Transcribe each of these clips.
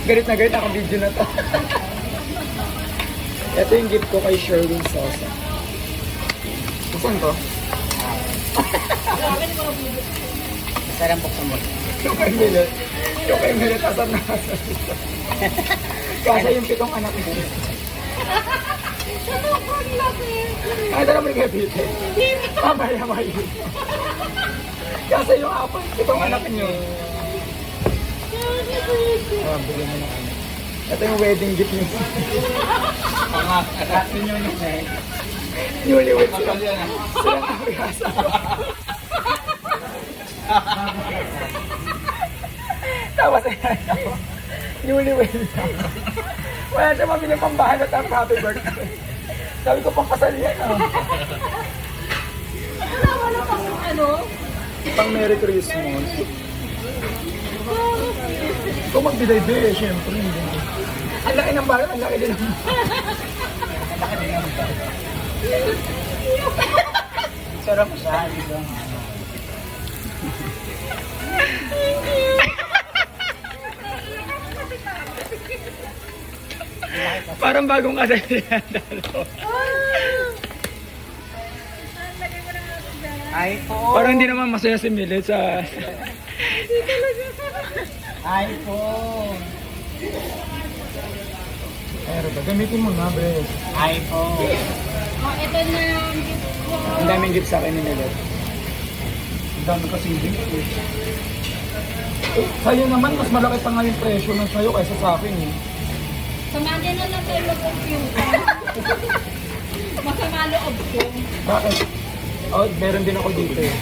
Galit na galit ako video na to. Ito yung gift ko kay Sherwin Sosa. Saan to? Sarang buksan mo. Yung kay Milet. Yung kay Milet, asan na asan. Kasi yung 7 anak mo. Ay, dala mo yung kapite. Mamaya mayo. Kasi yung 7 anak nyo. Bigyan mo na kami. Ito yung wedding gift nyo. Akasin nyo nyo na eh. Newlywed sila. Silang nakakasama. Tapos newlywed na. Wala siya mabiling pambahan at happy birthday. Sabi ko pangkasal yan Wala pang ano? Pang Merry Christmas. Kung magbiday-biday, syempre. Ang laki ng balat, ang laki din ng Sarap siya. parang bagong kasal yan. Ay po. Parang hindi naman masaya si Millet sa... Ay po. Pero ba, gamitin mo na, Bres. Ay po. Oh, ito na yung gift ko. Ang daming gift sa akin ni Millet. Ang dami kasing gift eh. Sa'yo naman, mas malaki pa nga yung presyo ng sa'yo kaysa sa akin eh. Samahan na lang tayo mag-computer. Masama loob ko. Bakit? Oh, meron din ako dito eh.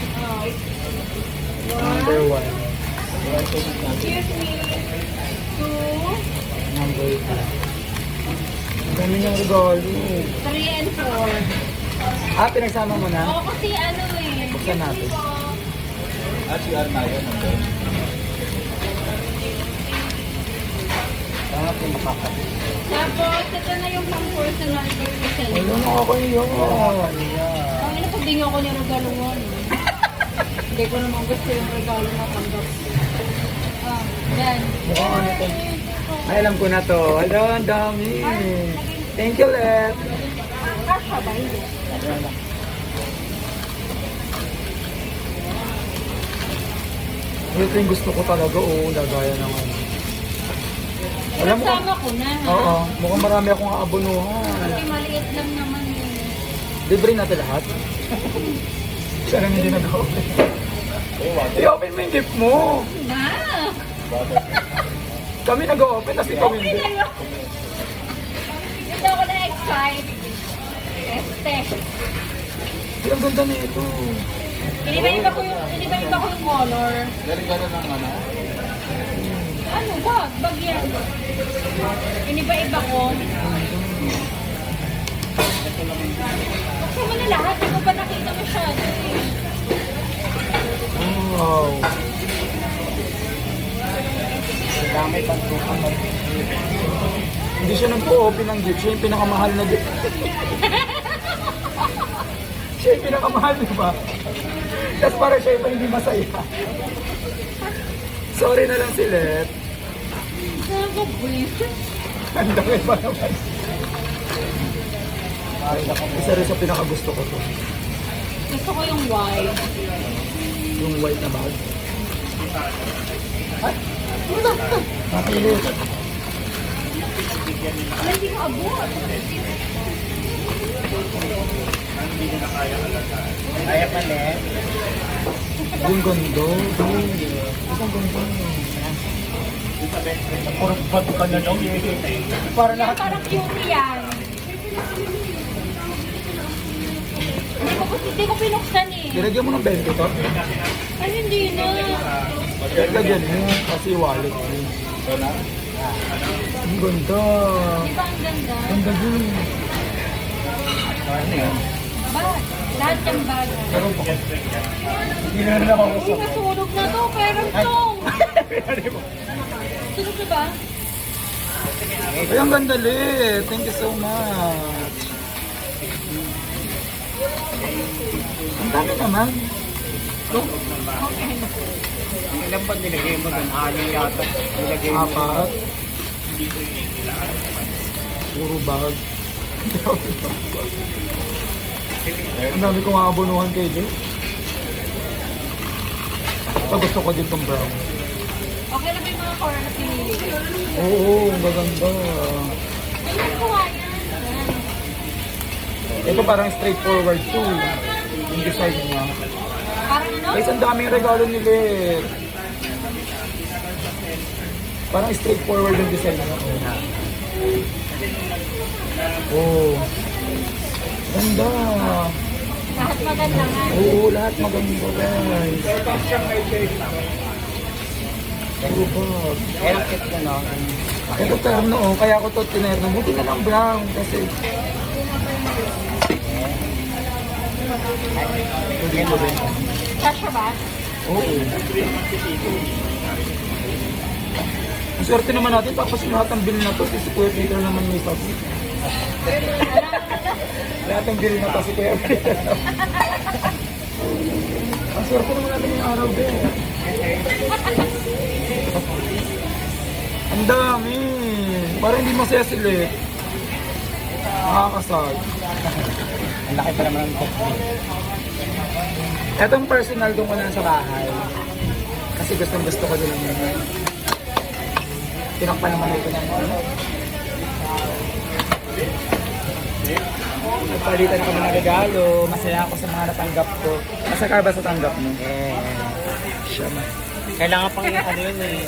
Number 1. Excuse me. 2, Number 2. Ang dami niyang regalo. 3, and 4. Ah, pinagsama mo na? Oo, kasi ano eh. Buksan natin. At si Arnaya nandun. Kaya po makakapit. Tapos, ito na yung pang-personal person. Wala na ako yun. Ang ina, pag di nga ako niregalo nga. Hindi ko naman gusto yung regalo na tanggap. Yan. Mukhang ano to. Ay, alam ko na to. Hello, ang dami. Thank you, Let. Kasha ba? Hindi. Ito yung gusto ko talaga, oo, lagaya ng ano. Alam mo, Kasama ko na, ha? oo, mukhang marami akong aabonuhan. Kasi maliit lang naman yun. Libre natin lahat. Siya lang hindi nag-open. I-open mo yung gift mo. Na! Kami nag-open, tapos ikaw Okay hindi. na yun. Hindi ako na-excite. Este. Ang ganda na ito. Iniba-iba ko yung color. Galing gano'n ng ano? Ano ba? Bag yan. Iniba-iba ko. Buksan mo na lahat. Di ko ba nakita masyado eh. Wow. Dami pang tukang Hindi siya nag-open ng gift. Siya yung pinakamahal na gift. Siya yung pinakamahal, di ba? Tapos para siya yung hindi masaya. Sorry na lang si Let. Nakaka-breathe. Ang dami pa naman. Isa rin sa pinakagusto ko to. Gusto ko yung white. Yung white na bag. Ay! Nakilit. Wala, hindi ko abot. Kaya pala eh. Yung gondo. Isang gondo. Purong bag ka na lang eh. Para Yan, lahat. parang cutie yan. Hindi ko pinuksan eh. Nilagyan mo ng 20 to? Ay, hindi na. Lagyan mo kasi wallet mo. Ang ganda. Di ba ang ganda? Ganda din. Ano yun? Ba? Lahat yung bag. Pero pa. Hindi na rin ako Uy, usap. nasunog na to. Pero tong. Sunog na ba? Ay, ang ganda Lit. Thank you so much. Ang dami naman. Ang ilan ba nilagay mo doon? Ani yata. Nilagay mo. 4. Puro bag. Ang dami kong aabonuhan kay Jay. Ito gusto ko din tong brown. Okay lang ba yung mga corn na pinili ko? Oo, ang gaganda. Kailan ko nga yan? Ito parang straightforward to. Yung design niya. Parang ano? Guys, ang daming regalo nila eh. Parang straightforward yung design niya. Oh. Ganda. Lahat maganda nga. Oo, lahat maganda guys. Puro bag. Kaya kit ko no. Ito terno oh, kaya ko to tinerno. Buti na lang brown kasi. Hindi ko rin. Kasha ba? Oo. Ang swerte naman natin, tapos lahat ng bill na to, si Square Meter naman may sabi. Lahat ng bill na to, si Square Meter naman. Ang swerte naman natin yung araw din. Ang dami. Parang hindi masaya sila eh. Nakakasal. Ang laki pa naman ng coffee. Etong personal doon ko na sa bahay. Kasi gusto ko din naman. Tinakpan naman ito ng ano. Nagpalitan kami ng regalo. Masaya ako sa mga natanggap ko. Masaya ka ba sa tanggap mo? Siya man. Kailangan pang yung ano yun eh.